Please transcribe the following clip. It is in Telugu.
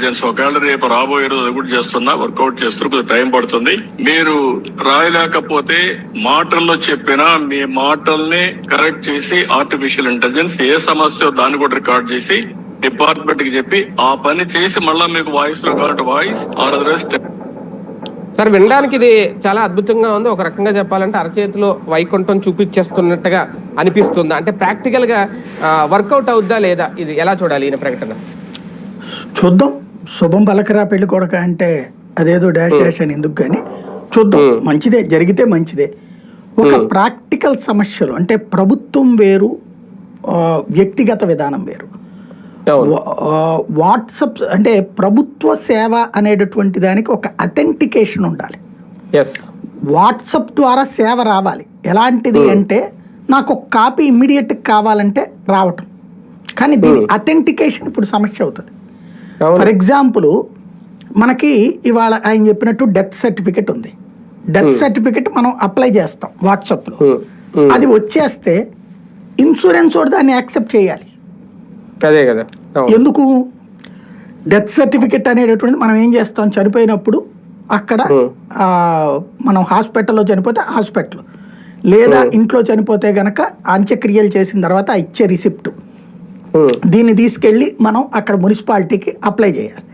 ఇంటెలిజెన్స్ ఒకవేళ రేపు రాబోయే రోజు కూడా చేస్తున్నా వర్కౌట్ చేస్తున్నా కొంచెం టైం పడుతుంది. మీరు రాయలేకపోతే మాటల్లో చెప్పినా మీ మాటల్ని కరెక్ట్ చేసి ఆర్టిఫిషియల్ ఇంటెలిజెన్స్ ఏ సమస్య దాన్ని కూడా రికార్డ్ చేసి డిపార్ట్మెంట్ కి చెప్పి ఆ పని చేసి మళ్ళా మీకు వాయిస్ లో కావాలంటే వాయిస్ ఆర్ అదర్వైజ్ సార్ వినడానికి ఇది చాలా అద్భుతంగా ఉంది. ఒక రకంగా చెప్పాలంటే అరచేతిలో వైకుంఠం చూపించేస్తున్నట్టుగా అనిపిస్తుంది. అంటే ప్రాక్టికల్ గా వర్కౌట్ అవుద్దా లేదా, ఇది ఎలా చూడాలి ఈయన ప్రకటన? చూద్దాం. శుభం పలకరా పెళ్లి కొడక అంటే అదేదో డాష్ డాష్ అని ఎందుకు కానీ చూద్దాం. మంచిదే, జరిగితే మంచిదే. ఒక ప్రాక్టికల్ సమస్యలు అంటే ప్రభుత్వం వేరు, వ్యక్తిగత విధానం వేరు. వాట్సాప్ అంటే ప్రభుత్వ సేవ అనేటటువంటి దానికి ఒక అథెంటికేషన్ ఉండాలి. వాట్సాప్ ద్వారా సేవ రావాలి. ఎలాంటిది అంటే నాకు ఒక కాపీ ఇమ్మీడియట్ కావాలంటే రావటం, కానీ దీని అథెంటికేషన్ ఇప్పుడు సమస్య అవుతుంది. ఫర్ ఎగ్జాంపుల్ మనకి ఇవాళ ఆయన చెప్పినట్టు డెత్ సర్టిఫికెట్ ఉంది. డెత్ సర్టిఫికెట్ మనం అప్లై చేస్తాం వాట్సాప్లో, అది వచ్చేస్తే ఇన్సూరెన్స్ వాడు దాన్ని యాక్సెప్ట్ చేయాలి. ఎందుకు? డెత్ సర్టిఫికెట్ అనేటటువంటిది మనం ఏం చేస్తాం, చనిపోయినప్పుడు అక్కడ మనం హాస్పిటల్లో చనిపోతే హాస్పిటల్, లేదా ఇంట్లో చనిపోతే గనక అంత్యక్రియలు చేసిన తర్వాత ఇచ్చే రిసిప్ట్, దీన్ని తీసుకెళ్ళి మనం అక్కడ మున్సిపాలిటీకి అప్లై చేయాలి.